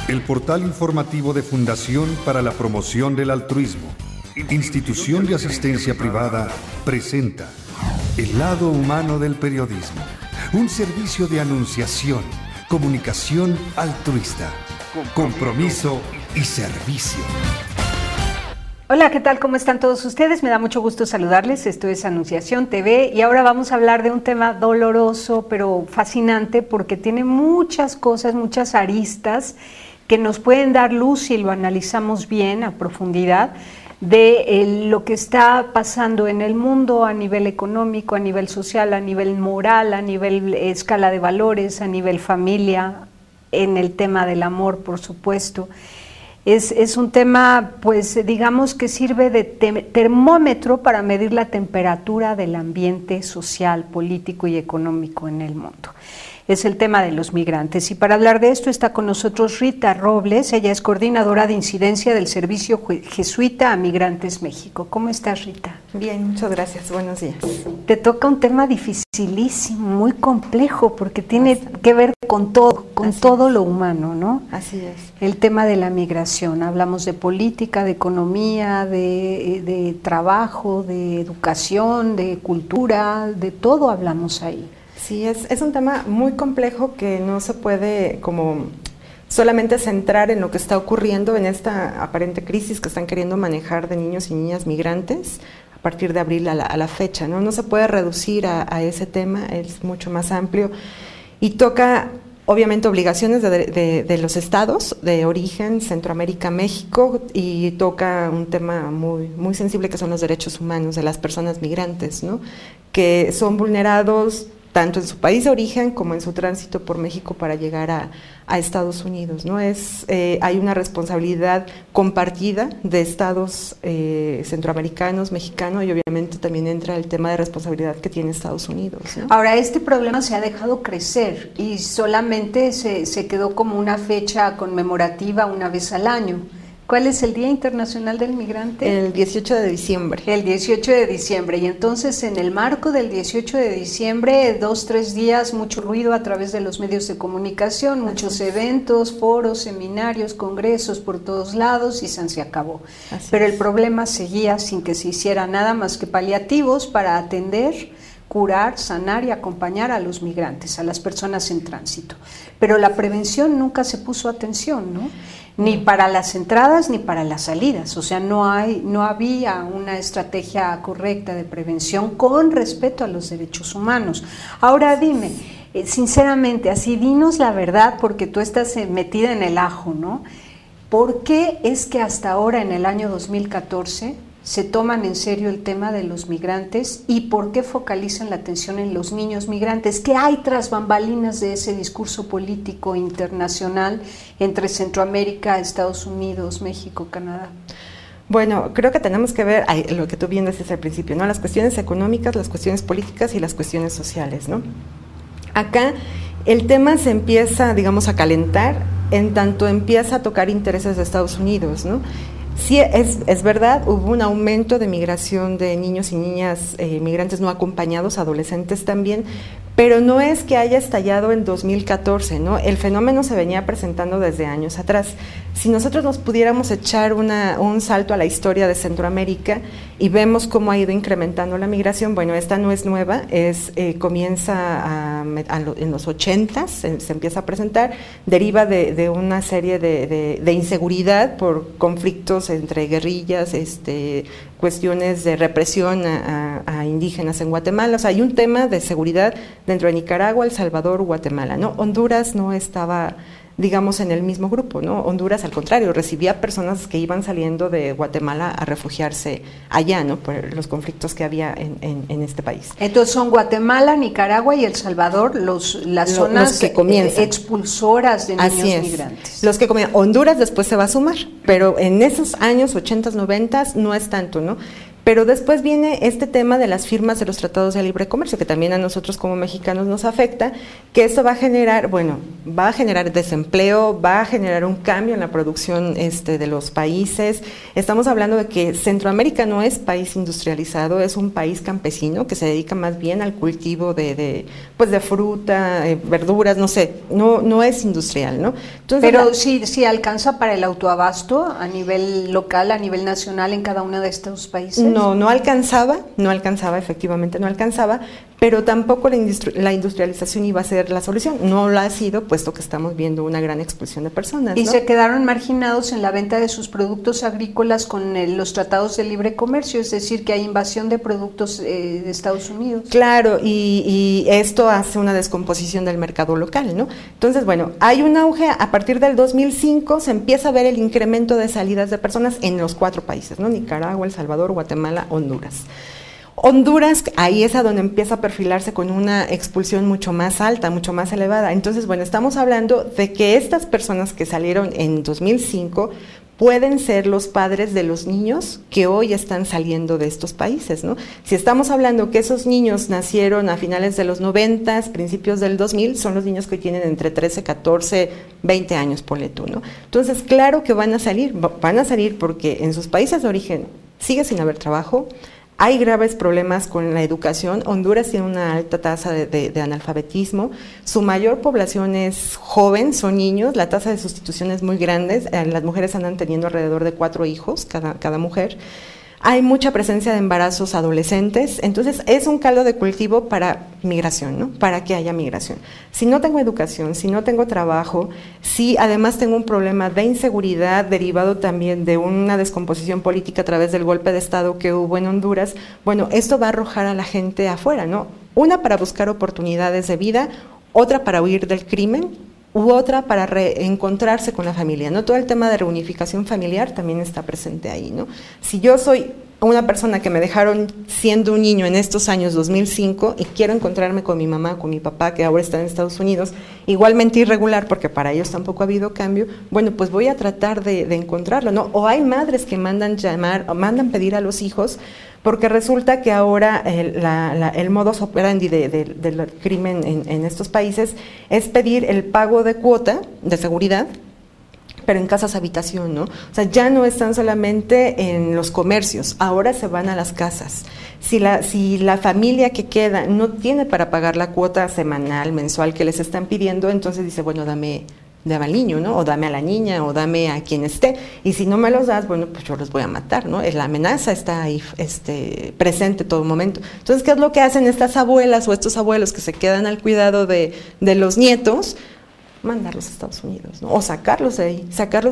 El portal informativo de Fundación para la Promoción del Altruismo, institución de asistencia privada, presenta El lado humano del periodismo, un servicio de anunciación, comunicación altruista, compromiso y servicio. Hola, ¿qué tal? ¿Cómo están todos ustedes? Me da mucho gusto saludarles. Esto es Anunciación TV y ahora vamos a hablar de un tema doloroso pero fascinante porque tiene muchas cosas, muchas aristas que nos pueden dar luz si lo analizamos bien a profundidad de lo que está pasando en el mundo a nivel económico, a nivel social, a nivel moral, a nivel escala de valores, a nivel familia, en el tema del amor, por supuesto. Es un tema, pues digamos que sirve de termómetro para medir la temperatura del ambiente social, político y económico en el mundo. Es el tema de los migrantes. Y para hablar de esto está con nosotros Rita Robles, ella es coordinadora de incidencia del Servicio Jesuita a Migrantes México. ¿Cómo estás, Rita? Bien, muchas gracias, buenos días. Te toca un tema dificilísimo, muy complejo, porque tiene que ver con todo, todo lo humano, ¿no? Así es. El tema de la migración, hablamos de política, de economía, de trabajo, de educación, de cultura, de todo hablamos ahí. Sí, es un tema muy complejo que no se puede como solamente centrar en lo que está ocurriendo en esta aparente crisis que están queriendo manejar de niños y niñas migrantes a partir de abril a la fecha, ¿no? No se puede reducir a ese tema, es mucho más amplio y toca obviamente obligaciones de los estados de origen, Centroamérica, México, y toca un tema muy sensible que son los derechos humanos de las personas migrantes, ¿no? Que son vulnerados tanto en su país de origen como en su tránsito por México para llegar a Estados Unidos, ¿no? Hay una responsabilidad compartida de estados centroamericanos, mexicanos, y obviamente también entra el tema de responsabilidad que tiene Estados Unidos, ¿no? Ahora, este problema se ha dejado crecer y solamente se quedó como una fecha conmemorativa una vez al año. ¿Cuál es el Día Internacional del Migrante? El 18 de diciembre. El 18 de diciembre. Y entonces, en el marco del 18 de diciembre, 2-3 días, mucho ruido a través de los medios de comunicación, muchos eventos, foros, seminarios, congresos por todos lados y se acabó. Pero el problema seguía sin que se hiciera nada más que paliativos para atender, curar, sanar y acompañar a los migrantes, a las personas en tránsito. Pero la prevención nunca se puso atención, ¿no? Ni para las entradas ni para las salidas, o sea, no había una estrategia correcta de prevención con respeto a los derechos humanos. Ahora dime, sinceramente, así dinos la verdad, porque tú estás metida en el ajo, ¿no? ¿Por qué es que hasta ahora, en el año 2014, se toman en serio el tema de los migrantes y por qué focalizan la atención en los niños migrantes? ¿Qué hay tras bambalinas de ese discurso político internacional entre Centroamérica, Estados Unidos, México, Canadá? Bueno, creo que tenemos que ver lo que tú bien decías al principio, ¿no? Las cuestiones económicas, las cuestiones políticas y las cuestiones sociales, ¿no? Acá el tema se empieza, digamos, a calentar en tanto empieza a tocar intereses de Estados Unidos, ¿no? Sí, es verdad, hubo un aumento de migración de niños y niñas migrantes no acompañados, adolescentes también, pero no es que haya estallado en 2014, ¿no? El fenómeno se venía presentando desde años atrás. Si nosotros nos pudiéramos echar un salto a la historia de Centroamérica y vemos cómo ha ido incrementando la migración, bueno, esta no es nueva, comienza en los 80s, se empieza a presentar, deriva de una serie de inseguridad por conflictos entre guerrillas, cuestiones de represión a indígenas en Guatemala. O sea, hay un tema de seguridad dentro de Nicaragua, El Salvador, Guatemala, ¿no? Honduras no estaba, digamos, en el mismo grupo, ¿no? Honduras, al contrario, recibía personas que iban saliendo de Guatemala a refugiarse allá, ¿no? Por los conflictos que había en este país. Entonces son Guatemala, Nicaragua y El Salvador las zonas que expulsoras de niños migrantes. Los que comienzan. Honduras después se va a sumar, pero en esos años 80s, 90s no es tanto, ¿no? Pero después viene este tema de las firmas de los tratados de libre comercio, que también a nosotros como mexicanos nos afecta, que esto va a generar, va a generar desempleo, va a generar un cambio en la producción de los países. Estamos hablando de que Centroamérica no es país industrializado, es un país campesino que se dedica más bien al cultivo de fruta, verduras, no sé, no es industrial, ¿no? Entonces, pero sí alcanza para el autoabasto a nivel local, a nivel nacional en cada uno de estos países. No alcanzaba, efectivamente no alcanzaba, pero tampoco la industrialización iba a ser la solución. No lo ha sido, puesto que estamos viendo una gran expulsión de personas. Y ¿no? se quedaron marginados en la venta de sus productos agrícolas con los tratados de libre comercio, es decir, que hay invasión de productos de Estados Unidos. Claro, y esto hace una descomposición del mercado local, ¿no? Entonces, hay un auge, a partir del 2005 se empieza a ver el incremento de salidas de personas en los 4 países, ¿no? Nicaragua, El Salvador, Guatemala, Honduras. Honduras, ahí es a donde empieza a perfilarse con una expulsión mucho más alta, mucho más elevada. Entonces, estamos hablando de que estas personas que salieron en 2005 pueden ser los padres de los niños que hoy están saliendo de estos países, ¿no? Si estamos hablando que esos niños nacieron a finales de los 90, principios del 2000, son los niños que tienen entre 13, 14, 20 años, ponle tú, ¿no? Entonces, claro que van a salir porque en sus países de origen sigue sin haber trabajo. Hay graves problemas con la educación. Honduras tiene una alta tasa de analfabetismo. Su mayor población es joven, son niños. La tasa de sustitución es muy grande. Las mujeres andan teniendo alrededor de 4 hijos cada mujer. Hay mucha presencia de embarazos adolescentes, entonces es un caldo de cultivo para migración, ¿no? Para que haya migración. Si no tengo educación, si no tengo trabajo, si además tengo un problema de inseguridad derivado también de una descomposición política a través del golpe de Estado que hubo en Honduras, esto va a arrojar a la gente afuera, ¿no? Una para buscar oportunidades de vida, otra para huir del crimen, u otra para reencontrarse con la familia, ¿no? Todo el tema de reunificación familiar también está presente ahí, ¿no? Si yo soy una persona que me dejaron siendo un niño en estos años 2005 y quiero encontrarme con mi mamá, con mi papá, que ahora están en Estados Unidos, igualmente irregular, porque para ellos tampoco ha habido cambio, pues voy a tratar de encontrarlo, ¿no? O hay madres que mandan pedir a los hijos, porque resulta que ahora el modus operandi del crimen en estos países es pedir el pago de cuota de seguridad, pero en casas habitación, ¿no? O sea, ya no están solamente en los comercios, ahora se van a las casas. Si la familia que queda no tiene para pagar la cuota semanal, mensual que les están pidiendo, entonces dice, dame al niño, ¿no? O dame a la niña, o dame a quien esté. Y si no me los das, pues yo los voy a matar, ¿no? La amenaza está ahí presente todo momento. Entonces, ¿qué es lo que hacen estas abuelas o estos abuelos que se quedan al cuidado de los nietos? Mandarlos a Estados Unidos, ¿no? O sacarlos de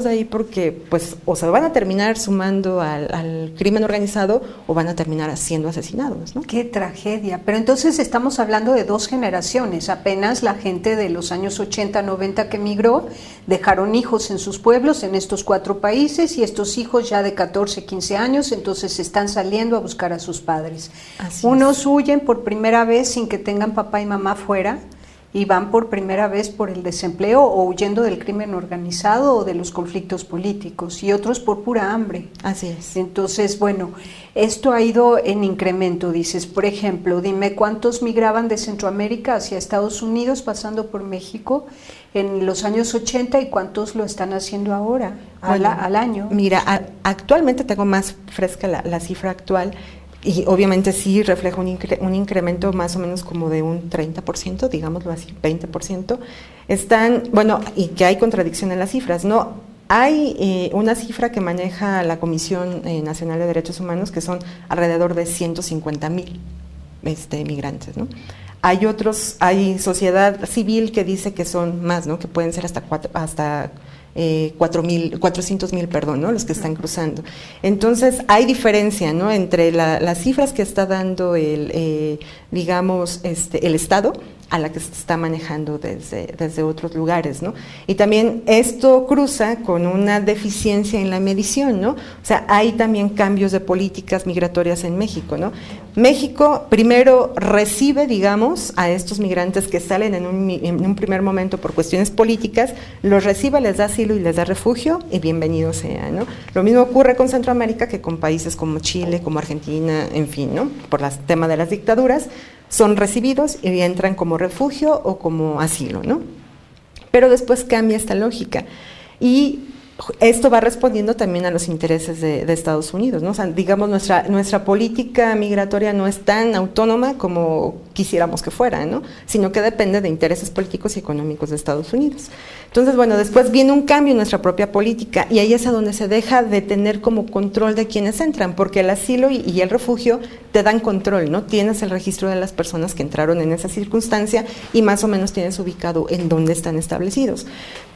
ahí porque pues o se van a terminar sumando al crimen organizado o van a terminar siendo asesinados, ¿no? Qué tragedia, pero entonces estamos hablando de 2 generaciones, apenas la gente de los años 80, 90 que emigró, dejaron hijos en sus pueblos en estos 4 países y estos hijos ya de 14, 15 años, entonces están saliendo a buscar a sus padres. Unos huyen por primera vez sin que tengan papá y mamá fuera, y van por primera vez por el desempleo o huyendo del crimen organizado o de los conflictos políticos, y otros por pura hambre. Así es. Entonces, esto ha ido en incremento, dices. Por ejemplo, dime cuántos migraban de Centroamérica hacia Estados Unidos pasando por México en los años 80 y cuántos lo están haciendo ahora al año. Mira, actualmente tengo más fresca la cifra actual. Y obviamente sí refleja un incremento más o menos como de un 30%, digámoslo así, 20%. Y que hay contradicción en las cifras, ¿no? Hay una cifra que maneja la Comisión Nacional de Derechos Humanos que son alrededor de 150,000 migrantes, ¿no? Hay sociedad civil que dice que son más, ¿no? Que pueden ser hasta 400,000, ¿no? Los que están cruzando. Entonces hay diferencia, ¿no? Entre las cifras que está dando el Estado a la que se está manejando desde otros lugares, ¿no? Y también esto cruza con una deficiencia en la medición, ¿no? O sea, hay también cambios de políticas migratorias en México, ¿no? México primero recibe, digamos, a estos migrantes que salen en un primer momento por cuestiones políticas, los recibe, les da asilo y les da refugio y bienvenido sea, ¿no? Lo mismo ocurre con Centroamérica que con países como Chile, como Argentina, en fin, ¿no? Por el tema de las dictaduras, son recibidos y entran como refugio o como asilo, ¿no? Pero después cambia esta lógica y esto va respondiendo también a los intereses de Estados Unidos, ¿no? O sea, digamos, nuestra política migratoria no es tan autónoma como quisiéramos que fuera, ¿no? Sino que depende de intereses políticos y económicos de Estados Unidos. Entonces, bueno, después viene un cambio en nuestra propia política y ahí es a donde se deja de tener como control de quienes entran, porque el asilo y el refugio te dan control, ¿no? Tienes el registro de las personas que entraron en esa circunstancia y más o menos tienes ubicado en dónde están establecidos.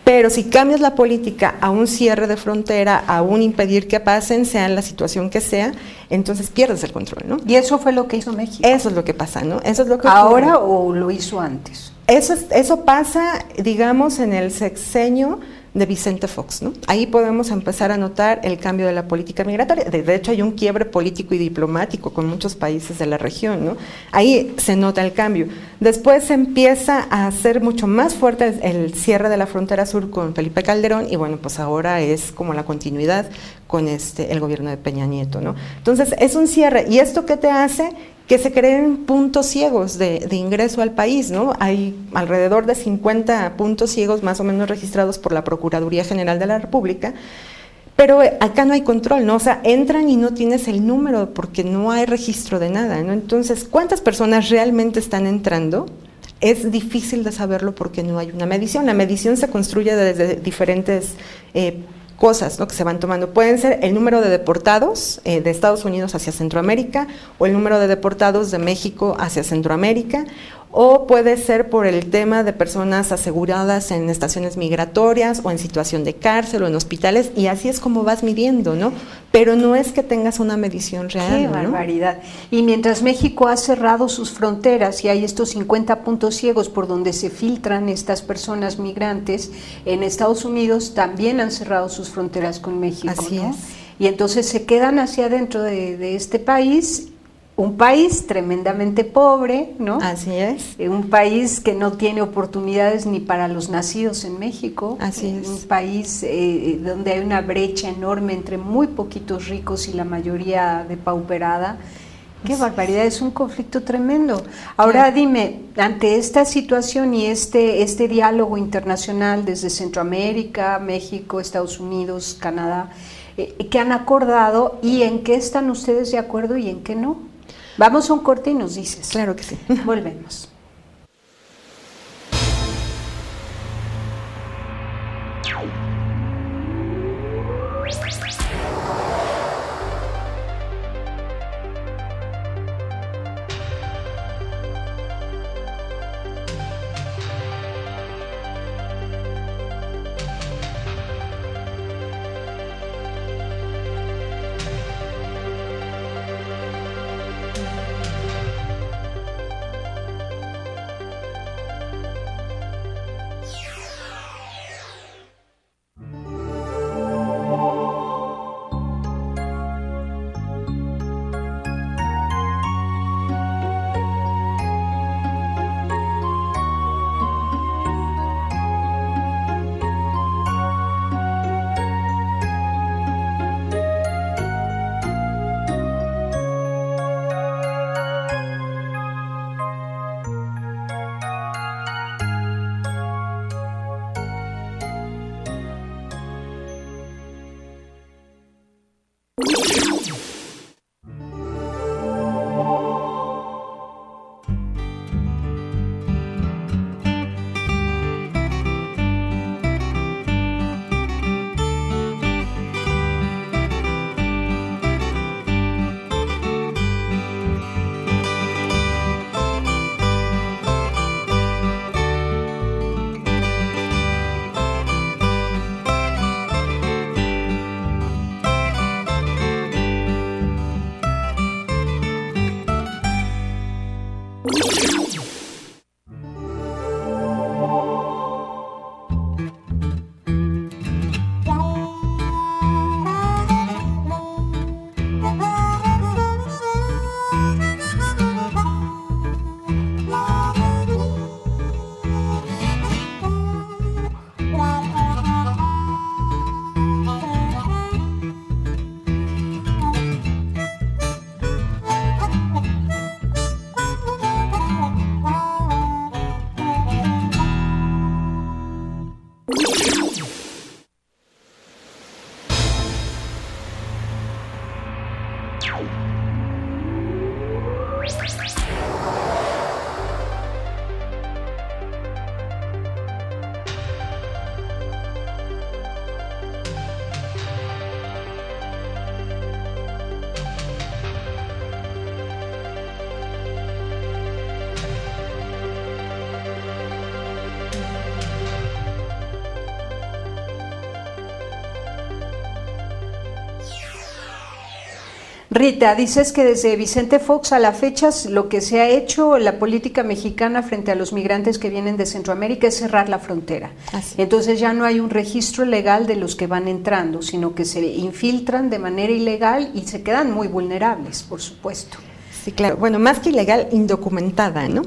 Pero si cambias la política a un cierre de frontera, a un impedir que pasen, sea en la situación que sea, entonces pierdes el control, ¿no? Y eso fue lo que hizo México. Eso es lo que pasa, ¿no? Eso es lo que ¿Ahora o lo hizo antes? Eso pasa, digamos, en el sexenio de Vicente Fox, ¿no? Ahí podemos empezar a notar el cambio de la política migratoria. De hecho, hay un quiebre político y diplomático con muchos países de la región, ¿no? Ahí se nota el cambio. Después se empieza a hacer mucho más fuerte el cierre de la frontera sur con Felipe Calderón y bueno, pues ahora es como la continuidad con el gobierno de Peña Nieto, ¿no? Entonces, es un cierre. ¿Y esto qué te hace? Que se creen puntos ciegos de ingreso al país, ¿no? Hay alrededor de 50 puntos ciegos más o menos registrados por la Procuraduría General de la República, pero acá no hay control, ¿no? O sea, entran y no tienes el número porque no hay registro de nada, ¿no? Entonces, ¿cuántas personas realmente están entrando? Es difícil de saberlo porque no hay una medición. La medición se construye desde diferentes cosas, ¿no?, que se van tomando. Pueden ser el número de deportados de Estados Unidos hacia Centroamérica o el número de deportados de México hacia Centroamérica, o puede ser por el tema de personas aseguradas en estaciones migratorias o en situación de cárcel o en hospitales, y así es como vas midiendo, ¿no? Pero no es que tengas una medición real. ¡Qué barbaridad! Y mientras México ha cerrado sus fronteras y hay estos 50 puntos ciegos por donde se filtran estas personas migrantes, en Estados Unidos también han cerrado sus fronteras con México, así ¿no? es. Y entonces se quedan hacia adentro de este país, un país tremendamente pobre, ¿no? Así es. Un país que no tiene oportunidades ni para los nacidos en México. Así es. Un país donde hay una brecha enorme entre muy poquitos ricos y la mayoría depauperada. ¡Qué barbaridad! Es un conflicto tremendo. Ahora dime, ante esta situación y este diálogo internacional desde Centroamérica, México, Estados Unidos, Canadá, ¿qué han acordado y en qué están ustedes de acuerdo y en qué no? Vamos a un corte y nos dices. Claro que sí. Volvemos. Rita, dices que desde Vicente Fox a la fecha lo que se ha hecho la política mexicana frente a los migrantes que vienen de Centroamérica es cerrar la frontera. Entonces ya no hay un registro legal de los que van entrando, sino que se infiltran de manera ilegal y se quedan muy vulnerables, por supuesto. Sí, claro. Bueno, más que ilegal, indocumentada, ¿no?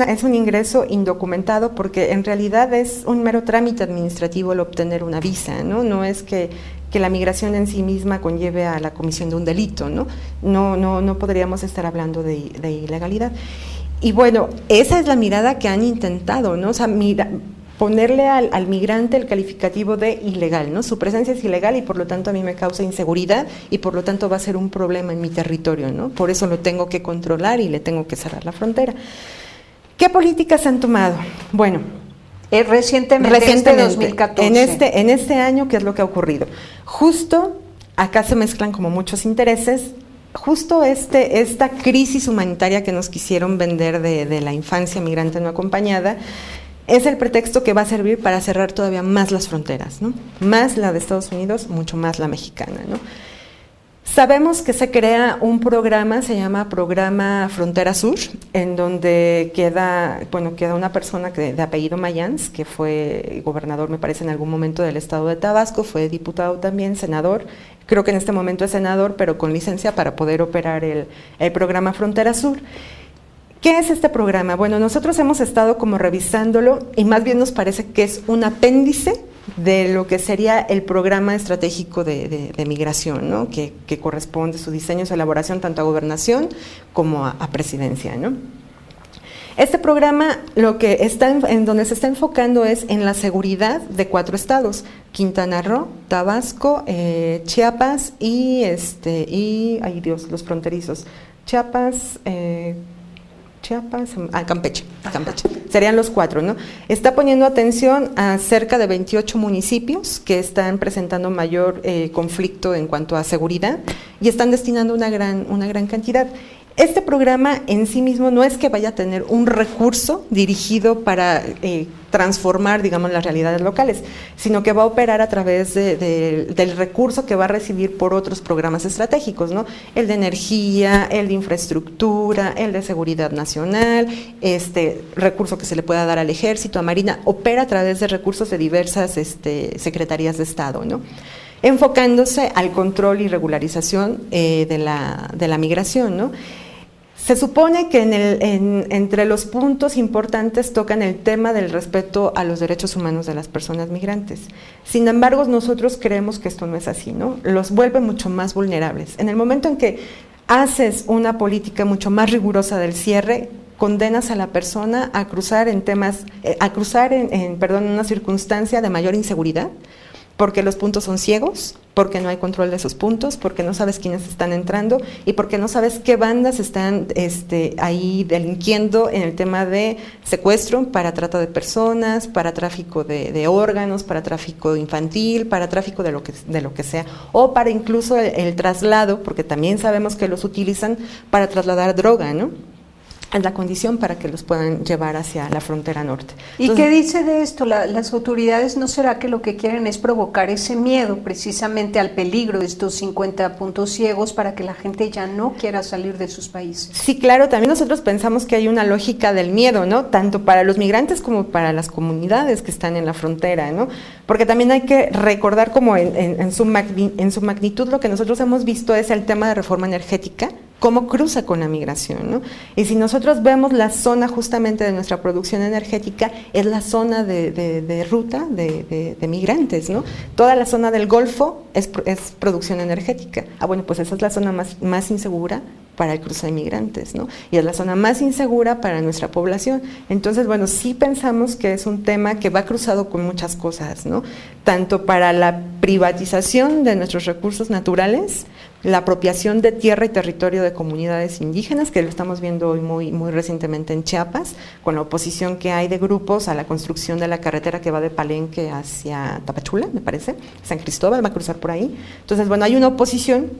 Es un ingreso indocumentado porque en realidad es un mero trámite administrativo el obtener una visa, ¿no? No es que la migración en sí misma conlleve a la comisión de un delito, ¿no? No podríamos estar hablando de ilegalidad. Y bueno, esa es la mirada que han intentado, ¿no? O sea, ponerle al migrante el calificativo de ilegal, ¿no? Su presencia es ilegal y por lo tanto a mí me causa inseguridad y por lo tanto va a ser un problema en mi territorio, ¿no? Por eso lo tengo que controlar y le tengo que cerrar la frontera. ¿Qué políticas han tomado? Bueno, recientemente 2014. En este año, ¿qué es lo que ha ocurrido? Justo, acá se mezclan como muchos intereses, justo esta crisis humanitaria que nos quisieron vender de la infancia migrante no acompañada, es el pretexto que va a servir para cerrar todavía más las fronteras, ¿no? Más la de Estados Unidos, mucho más la mexicana, ¿no? Sabemos que se crea un programa, se llama Programa Frontera Sur, en donde queda una persona de apellido Mayans, que fue gobernador, me parece, en algún momento del estado de Tabasco, fue diputado también, senador, creo que en este momento es senador, pero con licencia para poder operar el programa Frontera Sur. ¿Qué es este programa? Bueno, nosotros hemos estado como revisándolo y más bien nos parece que es un apéndice de lo que sería el programa estratégico de migración, ¿no? Que corresponde su diseño, su elaboración tanto a gobernación como a presidencia, ¿no? Este programa lo que en donde se está enfocando es en la seguridad de 4 estados: Quintana Roo, Tabasco, Chiapas y ay Dios, los fronterizos, Chiapas, Campeche. Serían los 4, ¿no? Está poniendo atención a cerca de 28 municipios que están presentando mayor conflicto en cuanto a seguridad y están destinando una gran cantidad. Este programa en sí mismo no es que vaya a tener un recurso dirigido para transformar, digamos, las realidades locales, sino que va a operar a través del recurso que va a recibir por otros programas estratégicos, ¿no? El de energía, el de infraestructura, el de seguridad nacional, recurso que se le pueda dar al ejército, a Marina, opera a través de recursos de diversas secretarías de Estado, ¿no? Enfocándose al control y regularización de la migración, ¿no? Se supone que entre los puntos importantes tocan el tema del respeto a los derechos humanos de las personas migrantes. Sin embargo, nosotros creemos que esto no es así, ¿no? Los vuelve mucho más vulnerables. En el momento en que haces una política mucho más rigurosa del cierre, condenas a la persona a cruzar en una circunstancia de mayor inseguridad, porque los puntos son ciegos, porque no hay control de esos puntos, porque no sabes quiénes están entrando y porque no sabes qué bandas están ahí delinquiendo en el tema de secuestro para trata de personas, para tráfico de órganos, para tráfico infantil, para tráfico de lo que sea, o para incluso el traslado, porque también sabemos que los utilizan para trasladar droga, ¿no? Es la condición para que los puedan llevar hacia la frontera norte. ¿Y qué dice de esto? Las autoridades, ¿no será que lo que quieren es provocar ese miedo precisamente al peligro de estos 50 puntos ciegos para que la gente ya no quiera salir de sus países? Sí, claro, también nosotros pensamos que hay una lógica del miedo, ¿no? Tanto para los migrantes como para las comunidades que están en la frontera, ¿no? Porque también hay que recordar como en su magnitud lo que nosotros hemos visto es el tema de reforma energética, cómo cruza con la migración, ¿no? Y si nosotros vemos la zona justamente de nuestra producción energética, es la zona de ruta de migrantes, ¿no? Toda la zona del Golfo es producción energética. Bueno, pues esa es la zona más insegura para el cruce de migrantes, ¿no? Y es la zona más insegura para nuestra población. Entonces, bueno, sí pensamos que es un tema que va cruzado con muchas cosas, ¿no? Tanto para la privatización de nuestros recursos naturales, la apropiación de tierra y territorio de comunidades indígenas, que lo estamos viendo hoy muy recientemente en Chiapas, con la oposición que hay de grupos a la construcción de la carretera que va de Palenque hacia Tapachula, me parece, San Cristóbal, va a cruzar por ahí. Entonces, bueno, hay una oposición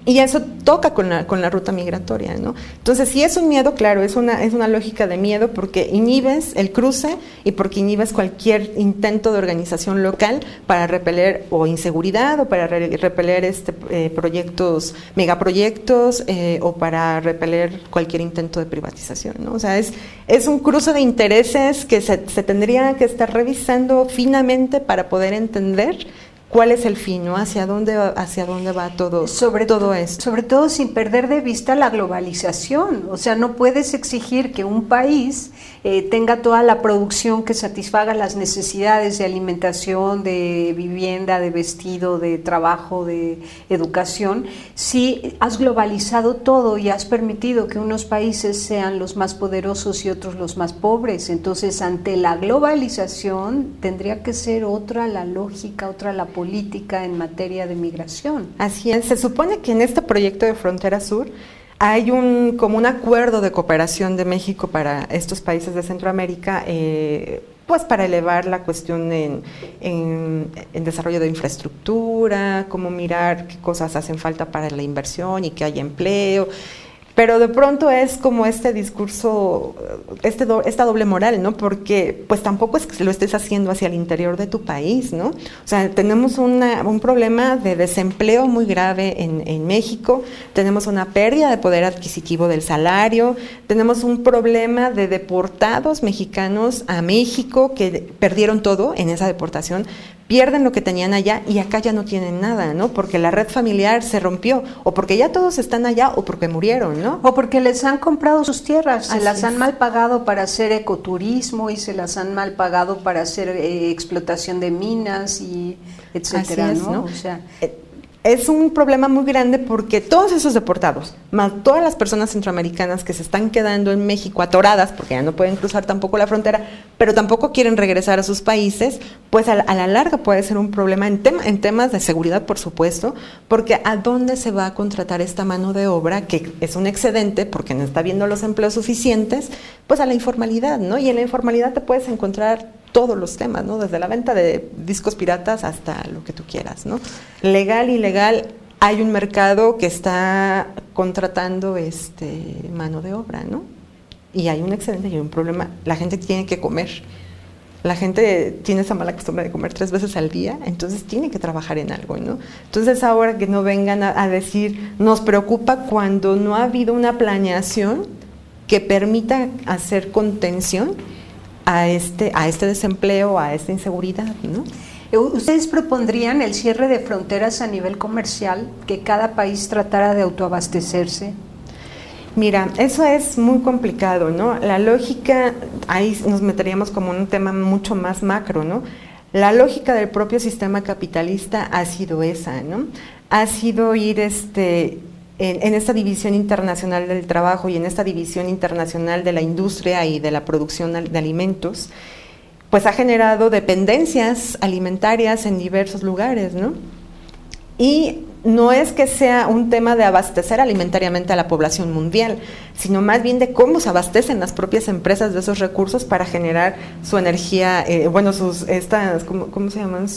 Y eso toca con la ruta migratoria, ¿no? Entonces, si es un miedo, claro, es una lógica de miedo porque inhibes el cruce y porque inhibes cualquier intento de organización local para repeler o inseguridad o para repeler proyectos, megaproyectos o para repeler cualquier intento de privatización, ¿no? O sea, es un cruce de intereses que se tendría que estar revisando finamente para poder entender cuál es el fin, ¿no? Hacia dónde va todo esto. Sobre todo sin perder de vista la globalización. O sea, no puedes exigir que un país tenga toda la producción que satisfaga las necesidades de alimentación, de vivienda, de vestido, de trabajo, de educación, si has globalizado todo y has permitido que unos países sean los más poderosos y otros los más pobres. Entonces, ante la globalización tendría que ser otra la lógica, otra la política en materia de migración. Así es, se supone que en este proyecto de Frontera Sur hay como un acuerdo de cooperación de México para estos países de Centroamérica, pues para elevar la cuestión en desarrollo de infraestructura, cómo mirar qué cosas hacen falta para la inversión y que haya empleo. Pero de pronto es como este discurso, esta doble moral, ¿no? Porque pues tampoco es que lo estés haciendo hacia el interior de tu país, ¿no? O sea, tenemos un problema de desempleo muy grave en México, tenemos una pérdida de poder adquisitivo del salario, tenemos un problema de deportados mexicanos a México que perdieron todo en esa deportación, pierden lo que tenían allá y acá ya no tienen nada, ¿no? Porque la red familiar se rompió, o porque ya todos están allá, o porque murieron, ¿no? O porque les han comprado sus tierras, se las han mal pagado para hacer ecoturismo y se las han mal pagado para hacer explotación de minas y etcétera, ¿no? O sea, es un problema muy grande porque todos esos deportados, más todas las personas centroamericanas que se están quedando en México atoradas, porque ya no pueden cruzar tampoco la frontera, pero tampoco quieren regresar a sus países, pues a la larga puede ser un problema en temas de seguridad, por supuesto, porque ¿a dónde se va a contratar esta mano de obra que es un excedente porque no está habiendo los empleos suficientes? Pues a la informalidad, ¿no? Y en la informalidad te puedes encontrar todos los temas, ¿no? Desde la venta de discos piratas hasta lo que tú quieras, ¿no? Legal, ilegal, hay un mercado que está contratando mano de obra, ¿no? Y hay un excedente y hay un problema. La gente tiene que comer. La gente tiene esa mala costumbre de comer 3 veces al día, entonces tiene que trabajar en algo, ¿no? Entonces ahora que no vengan a decir, nos preocupa cuando no ha habido una planeación que permita hacer contención a este desempleo, a esta inseguridad, ¿no? ¿Ustedes propondrían el cierre de fronteras a nivel comercial, que cada país tratara de autoabastecerse? Mira, eso es muy complicado, ¿no? La lógica, ahí nos meteríamos como en un tema mucho más macro, ¿no? La lógica del propio sistema capitalista ha sido esa, ¿no? Ha sido ir en esta división internacional del trabajo y en esta división internacional de la industria y de la producción de alimentos, pues ha generado dependencias alimentarias en diversos lugares, ¿no? Y no es que sea un tema de abastecer alimentariamente a la población mundial, sino más bien de cómo se abastecen las propias empresas de esos recursos para generar su energía, ¿cómo se llaman?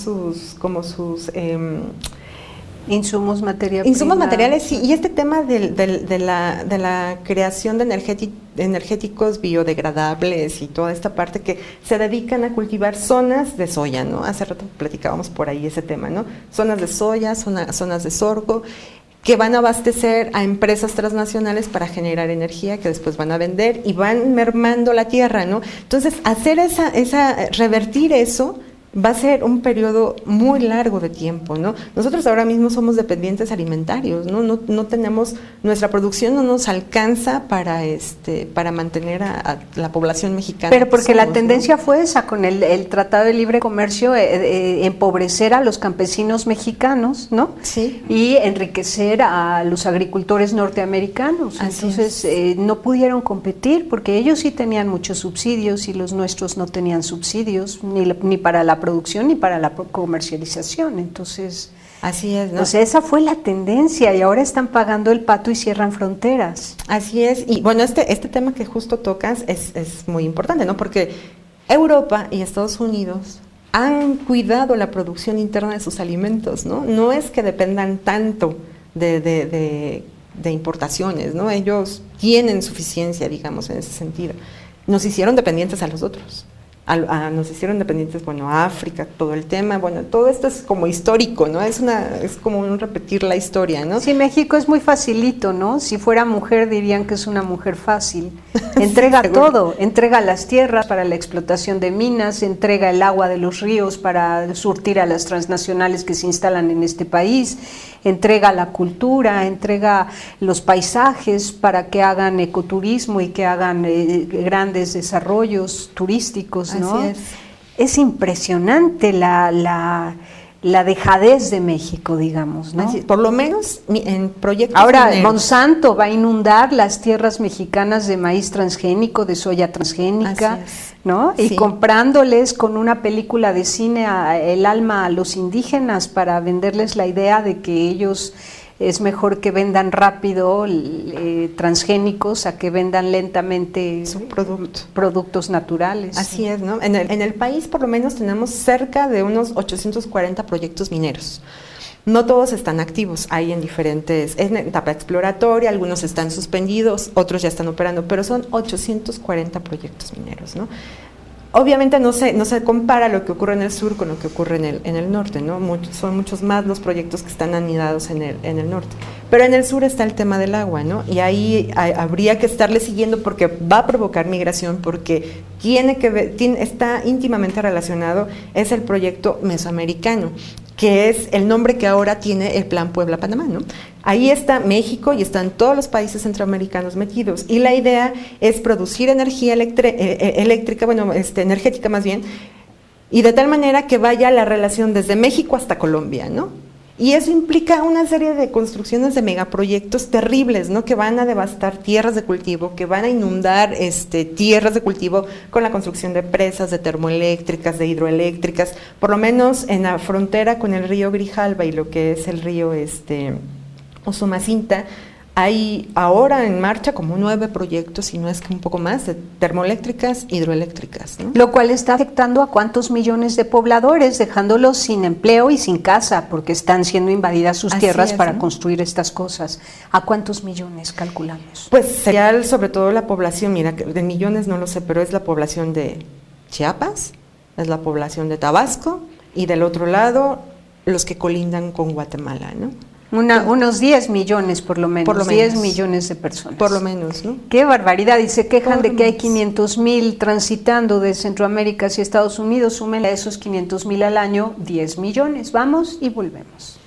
Insumos materiales, sí, y este tema de la creación de energéticos biodegradables y toda esta parte que se dedican a cultivar zonas de soya, ¿no? Hace rato platicábamos por ahí ese tema, ¿no? Zonas de soya, zonas de sorgo, que van a abastecer a empresas transnacionales para generar energía que después van a vender y van mermando la tierra, ¿no? Entonces, hacer revertir eso va a ser un periodo muy largo de tiempo, ¿no? Nosotros ahora mismo somos dependientes alimentarios, ¿no? No tenemos, nuestra producción no nos alcanza para mantener a la población mexicana. Pero porque la tendencia, ¿no?, fue esa, con el Tratado de Libre Comercio, empobrecer a los campesinos mexicanos, ¿no? Sí. Y enriquecer a los agricultores norteamericanos. Entonces, no pudieron competir porque ellos sí tenían muchos subsidios y los nuestros no tenían subsidios, ni para la producción ni para la comercialización. Entonces, así es, ¿no? O sea, esa fue la tendencia y ahora están pagando el pato y cierran fronteras. Así es, y bueno, este tema que justo tocas es muy importante, ¿no? Porque Europa y Estados Unidos han cuidado la producción interna de sus alimentos, ¿no? No es que dependan tanto de importaciones, ¿no? Ellos tienen suficiencia, digamos, en ese sentido. Nos hicieron dependientes a los otros. Nos hicieron dependientes, bueno, a África, todo el tema, bueno, todo esto es como histórico, ¿no? Es como un repetir la historia, ¿no? Sí, México es muy facilito, ¿no? Si fuera mujer dirían que es una mujer fácil. Entrega sí, todo, entrega las tierras para la explotación de minas, entrega el agua de los ríos para surtir a las transnacionales que se instalan en este país, entrega la cultura, entrega los paisajes para que hagan ecoturismo y que hagan grandes desarrollos turísticos, ¿no? Así es. Es impresionante la dejadez de México, digamos, ¿no? Así, por lo menos en proyectos ahora mineros. Monsanto va a inundar las tierras mexicanas de maíz transgénico, de soya transgénica, ¿no? Y sí. comprándoles con una película de cine el alma a los indígenas para venderles la idea de que ellos es mejor que vendan rápido transgénicos a que vendan lentamente su producto. Productos naturales. Así es, ¿no? En el país por lo menos tenemos cerca de unos 840 proyectos mineros. No todos están activos, hay en etapa exploratoria, algunos están suspendidos, otros ya están operando, pero son 840 proyectos mineros, ¿no? Obviamente no se compara lo que ocurre en el sur con lo que ocurre en el norte, ¿no? Son muchos más los proyectos que están anidados en el norte. Pero en el sur está el tema del agua, ¿no? Y ahí habría que estarle siguiendo porque va a provocar migración, porque está íntimamente relacionado, es el proyecto mesoamericano, que es el nombre que ahora tiene el Plan Puebla-Panamá, ¿no? Ahí está México y están todos los países centroamericanos metidos. Y la idea es producir energía eléctrica, energética más bien, y de tal manera que vaya la relación desde México hasta Colombia, ¿no? Y eso implica una serie de construcciones de megaproyectos terribles, ¿no? Que van a devastar tierras de cultivo, que van a inundar tierras de cultivo con la construcción de presas, de termoeléctricas, de hidroeléctricas, por lo menos en la frontera con el río Grijalba y lo que es el río Usumacinta. Hay ahora en marcha como 9 proyectos, si no es que un poco más, de termoeléctricas, hidroeléctricas, ¿no? Lo cual está afectando a cuántos millones de pobladores, dejándolos sin empleo y sin casa, porque están siendo invadidas sus tierras para construir estas cosas. ¿A cuántos millones calculamos? Pues sería sobre todo la población, mira, de millones no lo sé, pero es la población de Chiapas, es la población de Tabasco, y del otro lado, los que colindan con Guatemala, ¿no? Unos 10 millones por lo menos, 10 millones de personas. Por lo menos, ¿no? Qué barbaridad, y se quejan de que hay 500,000 transitando de Centroamérica hacia Estados Unidos, súmenle a esos 500,000 al año, 10 millones. Vamos y volvemos.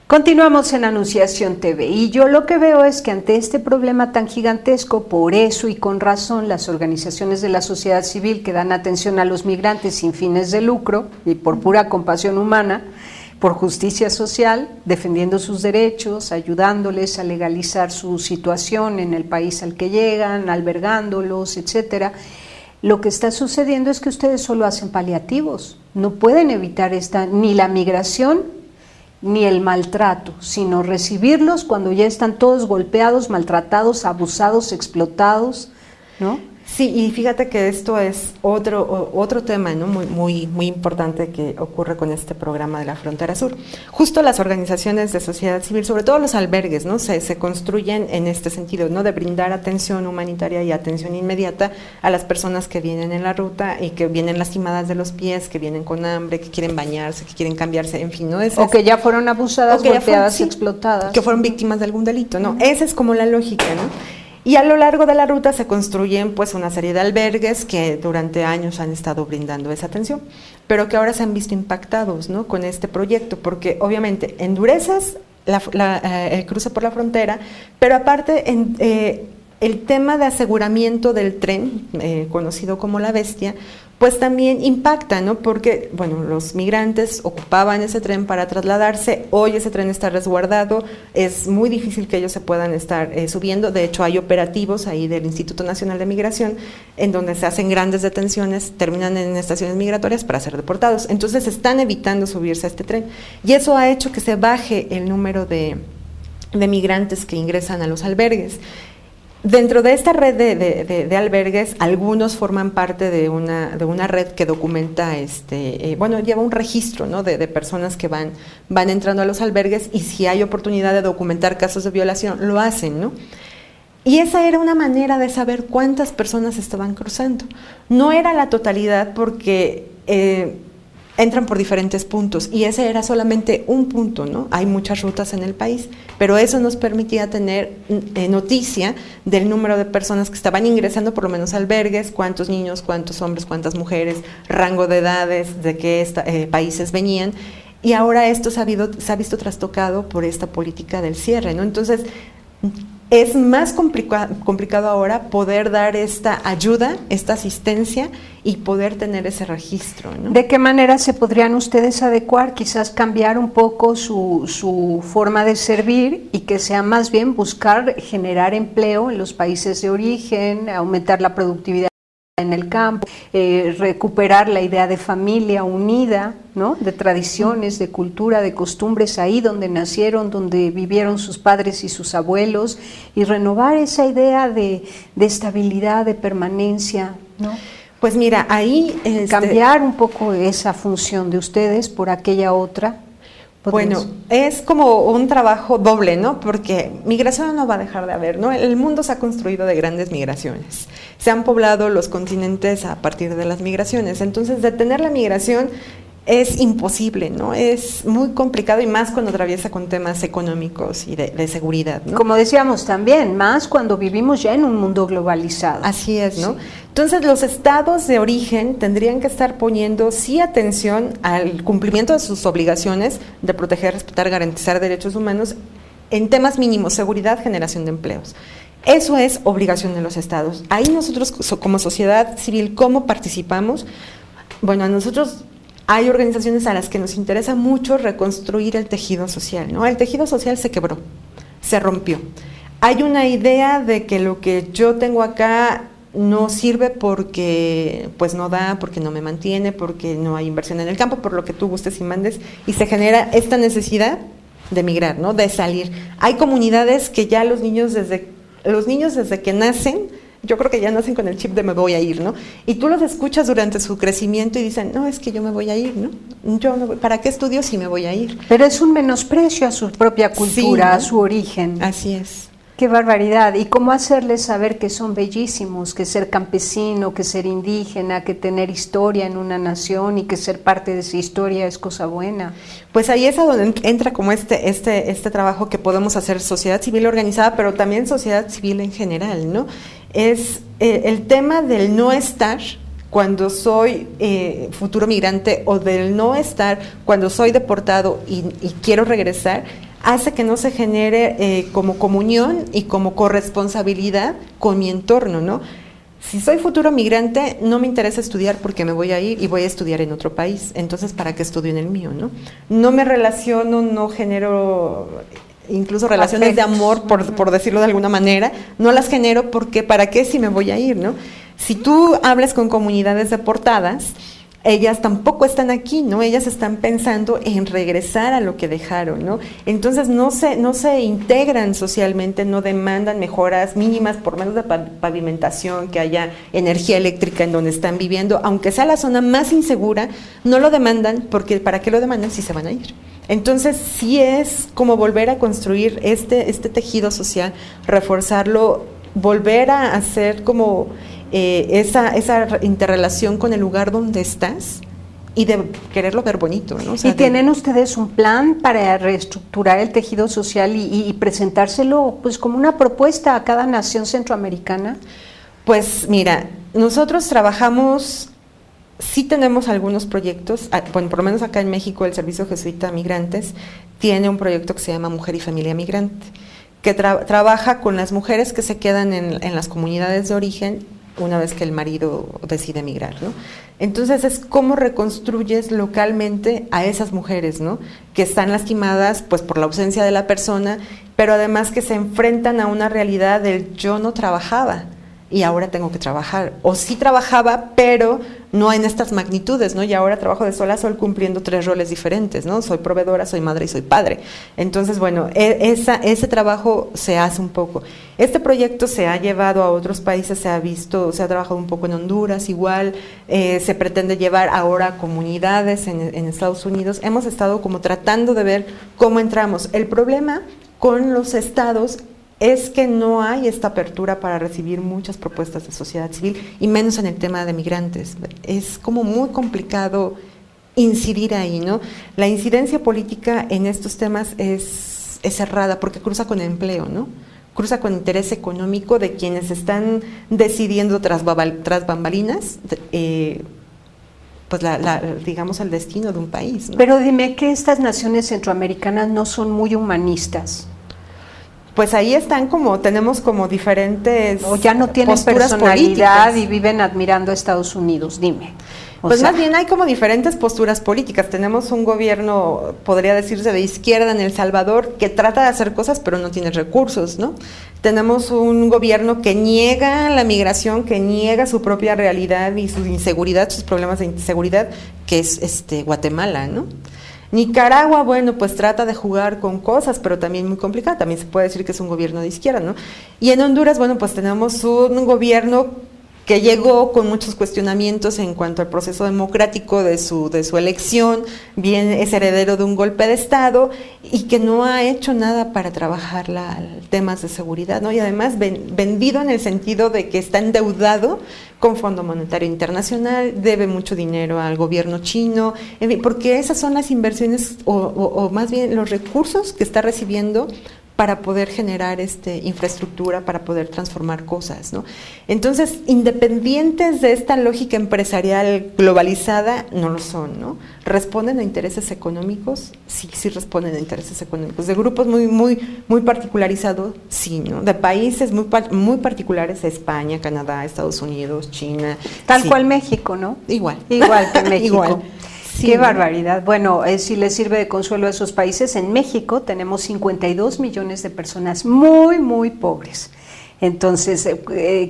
Continuamos en Anunciación TV y yo lo que veo es que ante este problema tan gigantesco, por eso y con razón, las organizaciones de la sociedad civil que dan atención a los migrantes sin fines de lucro y por pura compasión humana, por justicia social, defendiendo sus derechos, ayudándoles a legalizar su situación en el país al que llegan, albergándolos, etcétera. Lo que está sucediendo es que ustedes solo hacen paliativos, no pueden evitar ni la migración ni el maltrato, sino recibirlos cuando ya están todos golpeados, maltratados, abusados, explotados, ¿no? Sí, y fíjate que esto es otro tema, ¿no? muy importante que ocurre con este programa de la Frontera Sur. Justo las organizaciones de sociedad civil, sobre todo los albergues, ¿no? Se construyen en este sentido, ¿no? De brindar atención humanitaria y atención inmediata a las personas que vienen en la ruta y que vienen lastimadas de los pies, que vienen con hambre, que quieren bañarse, que quieren cambiarse, en fin, ¿no? O que ya fueron abusadas, golpeadas, explotadas. Que fueron víctimas de algún delito, ¿no? Esa es como la lógica, ¿no? Y a lo largo de la ruta se construyen pues una serie de albergues que durante años han estado brindando esa atención, pero que ahora se han visto impactados, ¿no? Con este proyecto, porque obviamente endureces el cruce por la frontera, pero aparte el tema de aseguramiento del tren, conocido como la Bestia, pues también impacta, ¿no? Porque, bueno, los migrantes ocupaban ese tren para trasladarse, hoy ese tren está resguardado, es muy difícil que ellos se puedan estar subiendo, de hecho hay operativos ahí del Instituto Nacional de Migración en donde se hacen grandes detenciones, terminan en estaciones migratorias para ser deportados, entonces están evitando subirse a este tren y eso ha hecho que se baje el número de migrantes que ingresan a los albergues. Dentro de esta red de albergues, algunos forman parte de una red que documenta, lleva un registro, ¿no? de personas que van entrando a los albergues y si hay oportunidad de documentar casos de violación, lo hacen, ¿no? Y esa era una manera de saber cuántas personas estaban cruzando. No era la totalidad porque entran por diferentes puntos y ese era solamente un punto, ¿no? Hay muchas rutas en el país, pero eso nos permitía tener noticia del número de personas que estaban ingresando por lo menos a albergues, cuántos niños, cuántos hombres, cuántas mujeres, rango de edades, de qué países venían, y ahora esto se ha visto trastocado por esta política del cierre, ¿no? Entonces, es más complicado ahora poder dar esta ayuda, esta asistencia y poder tener ese registro, ¿no? ¿De qué manera se podrían ustedes adecuar? Quizás cambiar un poco su forma de servir y que sea más bien buscar generar empleo en los países de origen, aumentar la productividad en el campo, recuperar la idea de familia unida, ¿no? De tradiciones, de cultura, de costumbres ahí donde nacieron, donde vivieron sus padres y sus abuelos, y renovar esa idea de estabilidad, de permanencia, ¿no? Pues mira, ahí cambiar un poco esa función de ustedes por aquella otra. Bueno, es como un trabajo doble, ¿no? Porque migración no va a dejar de haber, ¿no? El mundo se ha construido de grandes migraciones. Se han poblado los continentes a partir de las migraciones. Entonces, detener la migración es imposible, ¿no? Es muy complicado y más cuando atraviesa con temas económicos y de seguridad, ¿no? Como decíamos también, más cuando vivimos ya en un mundo globalizado. Así es, ¿no? Sí. Entonces, los estados de origen tendrían que estar poniendo sí atención al cumplimiento de sus obligaciones de proteger, respetar, garantizar derechos humanos en temas mínimos, seguridad, generación de empleos. Eso es obligación de los estados. Ahí nosotros, como sociedad civil, ¿cómo participamos? Bueno, a nosotros hay organizaciones a las que nos interesa mucho reconstruir el tejido social, ¿no? El tejido social se quebró, se rompió. Hay una idea de que lo que yo tengo acá no sirve porque pues no da, porque no me mantiene, porque no hay inversión en el campo, por lo que tú gustes y mandes, y se genera esta necesidad de migrar, ¿no? De salir. Hay comunidades que ya los niños desde que nacen yo creo que ya nacen con el chip de me voy a ir, ¿no? Y tú los escuchas durante su crecimiento y dicen, no, es que yo me voy a ir, ¿no? Yo no, ¿para qué estudio si me voy a ir? Pero es un menosprecio a su propia cultura, sí, ¿no? A su origen. Así es. Qué barbaridad. ¿Y cómo hacerles saber que son bellísimos, que ser campesino, que ser indígena, que tener historia en una nación y que ser parte de esa historia es cosa buena? Pues ahí es a donde entra como este trabajo que podemos hacer sociedad civil organizada, pero también sociedad civil en general, ¿no? Es el tema del no estar cuando soy futuro migrante o del no estar cuando soy deportado y quiero regresar, hace que no se genere como comunión y como corresponsabilidad con mi entorno, ¿no? Si soy futuro migrante, no me interesa estudiar porque me voy a ir y voy a estudiar en otro país, entonces ¿para qué estudio en el mío, no? No me relaciono, no genero incluso relaciones de amor, por decirlo de alguna manera, no las genero porque ¿para qué si me voy a ir, no? Si tú hablas con comunidades deportadas, ellas tampoco están aquí, ¿no? Ellas están pensando en regresar a lo que dejaron, ¿no? Entonces no se integran socialmente, no demandan mejoras mínimas por menos de pavimentación, que haya energía eléctrica en donde están viviendo, aunque sea la zona más insegura, no lo demandan porque ¿para qué lo demandan si se van a ir? Entonces sí es como volver a construir este tejido social, reforzarlo, volver a hacer como esa interrelación con el lugar donde estás y de quererlo ver bonito, ¿no? O sea, ¿Y tienen ustedes un plan para reestructurar el tejido social y presentárselo pues como una propuesta a cada nación centroamericana? Pues mira, nosotros trabajamos, sí tenemos algunos proyectos, bueno, por lo menos acá en México el Servicio Jesuita a Migrantes tiene un proyecto que se llama Mujer y Familia Migrante, que trabaja con las mujeres que se quedan en las comunidades de origen una vez que el marido decide emigrar, ¿no? Entonces es cómo reconstruyes localmente a esas mujeres, ¿no? Que están lastimadas pues por la ausencia de la persona, pero además que se enfrentan a una realidad del yo no trabajaba y ahora tengo que trabajar, o sí trabajaba, pero no en estas magnitudes, ¿no? Y ahora trabajo de sol a sol cumpliendo 3 roles diferentes, ¿no? Soy proveedora, soy madre y soy padre. Entonces, bueno, ese trabajo se hace un poco. Este proyecto se ha llevado a otros países, se ha trabajado un poco en Honduras, igual, se pretende llevar ahora a comunidades en Estados Unidos. Hemos estado como tratando de ver cómo entramos. El problema con los estados es que no hay esta apertura para recibir muchas propuestas de sociedad civil y menos en el tema de migrantes. Es como muy complicado incidir ahí, ¿no? La incidencia política en estos temas es cerrada porque cruza con empleo, ¿no? Cruza con interés económico de quienes están decidiendo tras bambalinas, pues digamos el destino de un país, ¿no? Pero dime que estas naciones centroamericanas no son muy humanistas. Pues ahí están tenemos como diferentes o ya no tienen personalidad políticas. Y viven admirando a Estados Unidos, dime. Pues más bien hay como diferentes posturas políticas. Tenemos un gobierno, podría decirse, de izquierda en El Salvador, que trata de hacer cosas pero no tiene recursos, ¿no? Tenemos un gobierno que niega la migración, que niega su propia realidad y su inseguridad, sus problemas de inseguridad, que es Guatemala, ¿no? Nicaragua, bueno, pues trata de jugar con cosas, pero también muy complicada, también se puede decir que es un gobierno de izquierda, ¿no? Y en Honduras, bueno, pues tenemos un gobierno que llegó con muchos cuestionamientos en cuanto al proceso democrático de su elección, bien es heredero de un golpe de Estado y que no ha hecho nada para trabajar temas de seguridad, ¿no? Y además vendido en el sentido de que está endeudado con Fondo Monetario Internacional, debe mucho dinero al gobierno chino, porque esas son las inversiones o más bien los recursos que está recibiendo para poder generar infraestructura, para poder transformar cosas, ¿no? Entonces, independientes de esta lógica empresarial globalizada, no lo son, ¿no? ¿Responden a intereses económicos? Sí responden a intereses económicos. De grupos muy particularizados, sí, ¿no? De países muy particulares, España, Canadá, Estados Unidos, China. Tal cual México, ¿no? Igual que México. Igual. Sí, qué barbaridad. Bueno, si les sirve de consuelo a esos países, en México tenemos 52 millones de personas muy pobres. Entonces,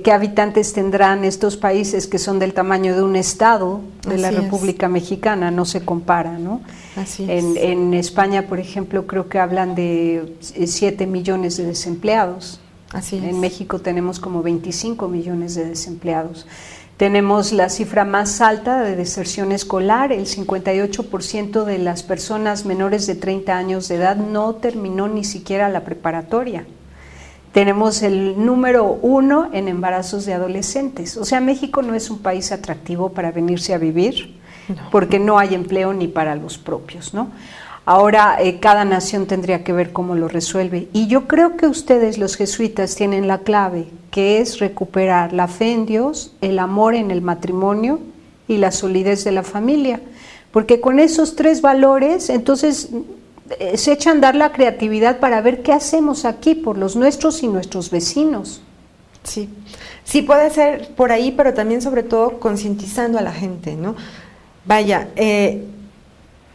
¿qué habitantes tendrán estos países que son del tamaño de un estado de la República Mexicana? No se compara, ¿no? Así es. En España, por ejemplo, creo que hablan de 7 millones de desempleados. Así es. En México tenemos como 25 millones de desempleados. Tenemos la cifra más alta de deserción escolar, el 58% de las personas menores de 30 años de edad no terminó ni siquiera la preparatoria. Tenemos el número 1 en embarazos de adolescentes. O sea, México no es un país atractivo para venirse a vivir, porque no hay empleo ni para los propios, ¿no? Ahora, cada nación tendría que ver cómo lo resuelve. Y yo creo que ustedes, los jesuitas, tienen la clave, que es recuperar la fe en Dios, el amor en el matrimonio y la solidez de la familia. Porque con esos 3 valores, entonces, se echa a andar la creatividad para ver qué hacemos aquí por los nuestros y nuestros vecinos. Sí, sí puede ser por ahí, pero también sobre todo concientizando a la gente, ¿no? Vaya,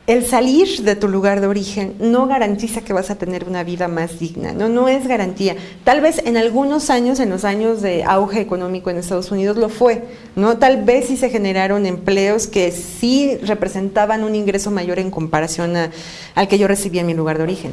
el salir de tu lugar de origen no garantiza que vas a tener una vida más digna, no es garantía. Tal vez en algunos años, en los años de auge económico en Estados Unidos lo fue, ¿no? Tal vez sí se generaron empleos que sí representaban un ingreso mayor en comparación al que yo recibía en mi lugar de origen.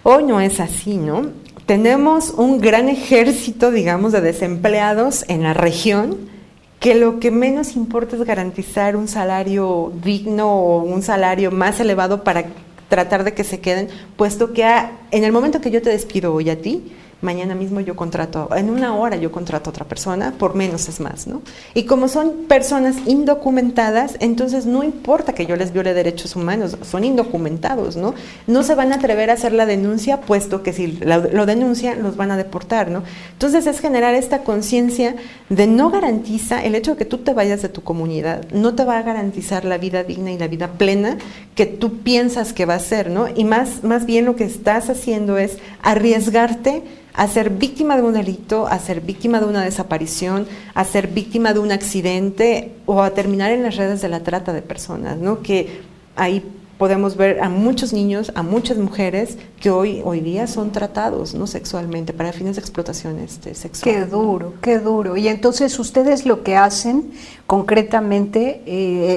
Hoy no es así, ¿no? Tenemos un gran ejército, digamos, de desempleados en la región, que lo que menos importa es garantizar un salario digno o un salario más elevado para tratar de que se queden, puesto que en el momento que yo te despido hoy a ti, mañana mismo yo contrato, en una hora yo contrato a otra persona, por menos es más, ¿no? Y como son personas indocumentadas, entonces no importa que yo les viole derechos humanos, son indocumentados, ¿no? No se van a atrever a hacer la denuncia, puesto que si lo denuncian, los van a deportar, ¿no? Entonces es generar esta conciencia de no garantiza, el hecho de que tú te vayas de tu comunidad, no te va a garantizar la vida digna y la vida plena que tú piensas que va a ser, ¿no? Y más bien lo que estás haciendo es arriesgarte a ser víctima de un delito, a ser víctima de una desaparición, a ser víctima de un accidente o a terminar en las redes de la trata de personas, ¿no? Que ahí podemos ver a muchos niños, a muchas mujeres que hoy día son tratados, ¿no? Sexualmente para fines de explotación sexual. Qué duro, qué duro. Y entonces ustedes lo que hacen concretamente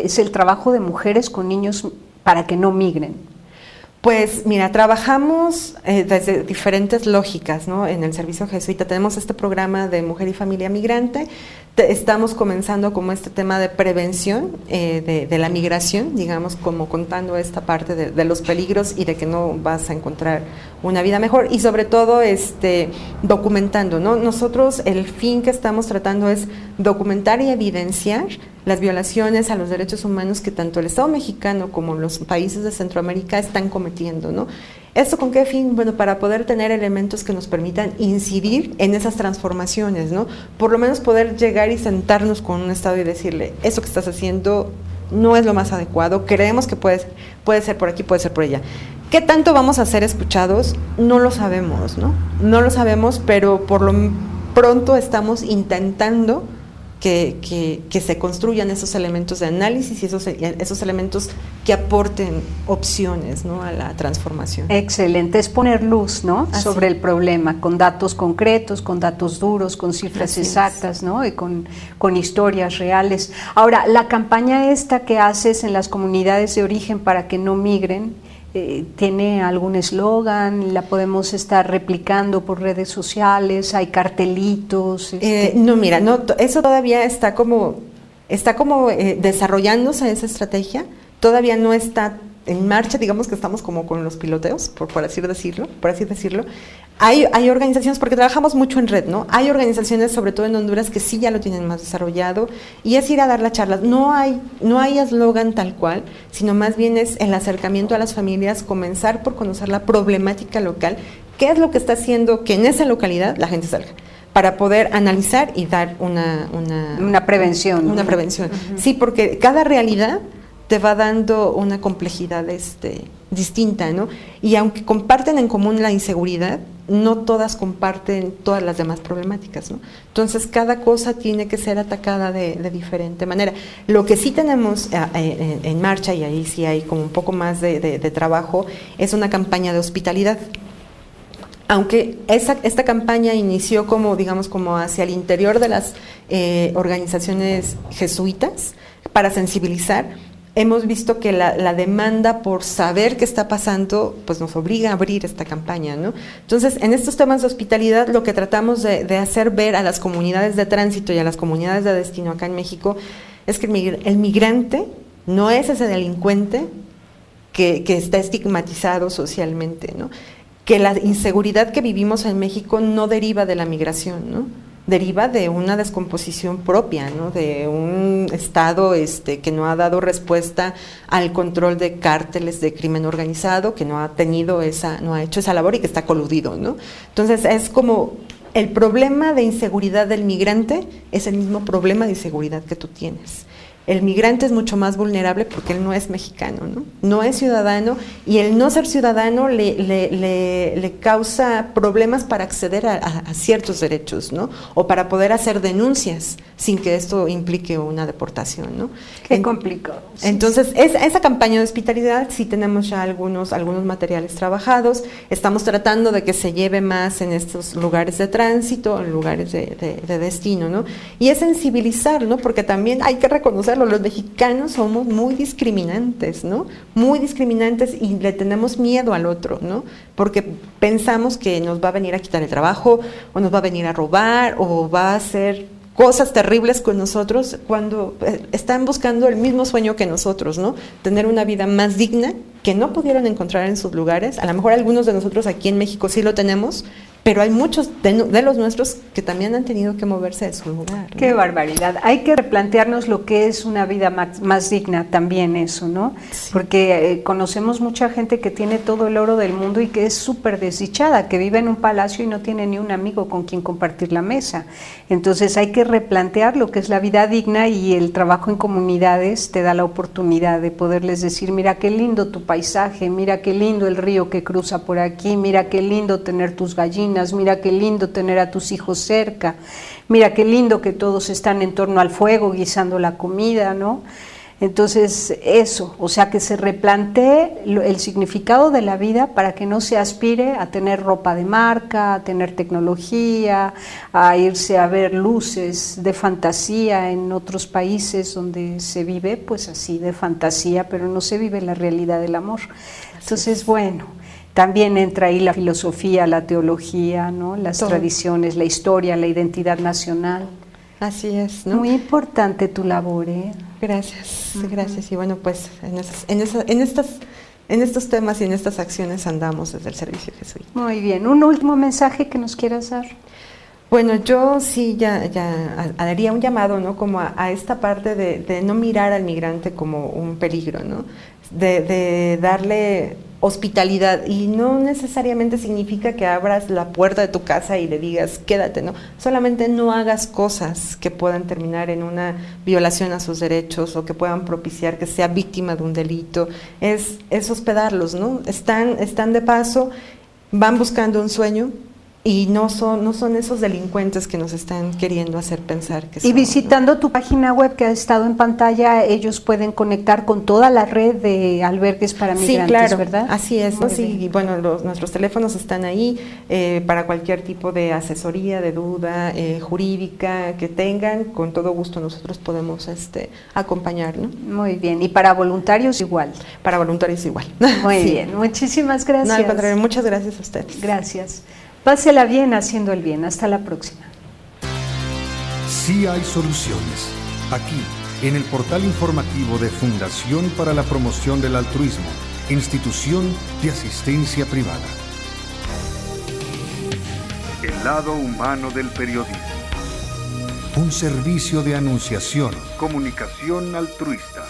es el trabajo de mujeres con niños para que no migren. Pues mira, trabajamos desde diferentes lógicas, ¿no? En el servicio jesuita tenemos este programa de mujer y familia migrante, estamos comenzando como este tema de prevención de la migración, digamos, como contando esta parte de los peligros y de que no vas a encontrar una vida mejor, y sobre todo documentando, ¿no? Nosotros el fin que estamos tratando es documentar y evidenciar las violaciones a los derechos humanos que tanto el Estado mexicano como los países de Centroamérica están cometiendo, ¿no? ¿Esto con qué fin? Bueno, para poder tener elementos que nos permitan incidir en esas transformaciones, ¿no? Por lo menos poder llegar y sentarnos con un Estado y decirle, eso que estás haciendo no es lo más adecuado, creemos que puede ser por aquí, puede ser por allá. ¿Qué tanto vamos a ser escuchados? No lo sabemos, ¿no? No lo sabemos, pero por lo pronto estamos intentando que se construyan esos elementos de análisis y esos elementos que aporten opciones, ¿no? A la transformación. Excelente, es poner luz, ¿no? Sobre el problema, con datos concretos, con datos duros, con cifras exactas, ¿no? Y con historias reales. Ahora, la campaña esta que haces en las comunidades de origen para que no migren, ¿tiene algún eslogan? ¿La podemos estar replicando por redes sociales? ¿Hay cartelitos? No, mira, no, eso todavía está como desarrollándose esa estrategia, todavía no está en marcha, digamos que estamos como con los piloteos, por así decirlo. Hay organizaciones, porque trabajamos mucho en red, ¿no? Hay organizaciones, sobre todo en Honduras, que sí ya lo tienen más desarrollado, y es ir a dar las charlas. No hay eslogan tal cual, sino más bien es el acercamiento a las familias, comenzar por conocer la problemática local, qué es lo que está haciendo que en esa localidad la gente salga, para poder analizar y dar una prevención. Una prevención. Uh-huh. Sí, porque cada realidad te va dando una complejidad distinta, ¿no? Y aunque comparten en común la inseguridad, no todas comparten todas las demás problemáticas, ¿no? Entonces, cada cosa tiene que ser atacada de diferente manera. Lo que sí tenemos en marcha, y ahí sí hay como un poco más de trabajo, es una campaña de hospitalidad. Aunque esta campaña inició como hacia el interior de las organizaciones jesuitas para sensibilizar, hemos visto que la demanda por saber qué está pasando, pues nos obliga a abrir esta campaña, ¿no? Entonces, en estos temas de hospitalidad, lo que tratamos de hacer ver a las comunidades de tránsito y a las comunidades de destino acá en México es que el migrante no es ese delincuente que está estigmatizado socialmente, ¿no? Que la inseguridad que vivimos en México no deriva de la migración, ¿no? Deriva de una descomposición propia, ¿no? De un Estado que no ha dado respuesta al control de cárteles de crimen organizado, que no ha hecho esa labor y que está coludido, ¿no? Entonces es como el problema de inseguridad del migrante es el mismo problema de inseguridad que tú tienes. El migrante es mucho más vulnerable porque él no es mexicano, ¿no? No es ciudadano, y el no ser ciudadano le causa problemas para acceder a ciertos derechos, ¿no? O para poder hacer denuncias sin que esto implique una deportación, ¿no? Qué complicado. Entonces, esa campaña de hospitalidad sí tenemos ya algunos materiales trabajados. Estamos tratando de que se lleve más en estos lugares de tránsito, en lugares de destino, ¿no? Y es sensibilizar, ¿no? Porque también hay que reconocer, los mexicanos somos muy discriminantes, ¿no? Muy discriminantes, y le tenemos miedo al otro, ¿no? Porque pensamos que nos va a venir a quitar el trabajo, o nos va a venir a robar, o va a hacer cosas terribles con nosotros, cuando están buscando el mismo sueño que nosotros, ¿no? Tener una vida más digna, que no pudieron encontrar en sus lugares. A lo mejor algunos de nosotros aquí en México sí lo tenemos, pero hay muchos de los nuestros que también han tenido que moverse de su lugar, ¿no? Qué barbaridad. Hay que replantearnos lo que es una vida más digna también, eso, ¿no? Sí. Porque conocemos mucha gente que tiene todo el oro del mundo y que es súper desdichada, que vive en un palacio y no tiene ni un amigo con quien compartir la mesa. Entonces hay que replantear lo que es la vida digna, y el trabajo en comunidades te da la oportunidad de poderles decir: mira qué lindo tu paisaje, mira qué lindo el río que cruza por aquí, mira qué lindo tener tus gallinas, mira qué lindo tener a tus hijos cerca, mira qué lindo que todos están en torno al fuego guisando la comida, ¿no? Entonces eso, o sea, que se replantee el significado de la vida para que no se aspire a tener ropa de marca, a tener tecnología, a irse a ver luces de fantasía en otros países donde se vive pues así de fantasía, pero no se vive la realidad del amor. Entonces, bueno, también entra ahí la filosofía, la teología, ¿no? Las tradiciones, la historia, la identidad nacional. Así es, ¿no? Muy importante tu labor, ¿eh? Gracias, gracias. Y bueno, pues en estos temas y en estas acciones andamos desde el servicio jesuita. Muy bien. ¿Un último mensaje que nos quieras dar? Bueno, yo sí ya haría un llamado, ¿no? Como a esta parte de no mirar al migrante como un peligro, ¿no? De darle hospitalidad, y no necesariamente significa que abras la puerta de tu casa y le digas quédate, ¿no? Solamente no hagas cosas que puedan terminar en una violación a sus derechos o que puedan propiciar que sea víctima de un delito. Es hospedarlos, ¿no? Están de paso, van buscando un sueño, y no son esos delincuentes que nos están queriendo hacer pensar que son. Y visitando, ¿no? Tu página web que ha estado en pantalla, ellos pueden conectar con toda la red de albergues para migrantes, sí, claro, ¿verdad? Así es, ¿no? Sí, y bueno, nuestros teléfonos están ahí para cualquier tipo de asesoría, de duda jurídica que tengan. Con todo gusto nosotros podemos acompañar, ¿no? Muy bien, y para voluntarios igual. Para voluntarios igual. Muy sí. bien, muchísimas gracias. No, al contrario, muchas gracias a ustedes. Gracias. Pásela bien haciendo el bien. Hasta la próxima. Sí hay soluciones. Aquí, en el portal informativo de Fundación para la Promoción del Altruismo, Institución de Asistencia Privada. El lado humano del periodismo. Un servicio de anunciación, comunicación altruista.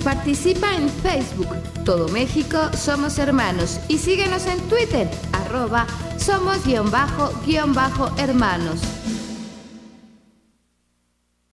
Participa en Facebook, Todo México Somos Hermanos, y síguenos en Twitter, @somos_hermanos.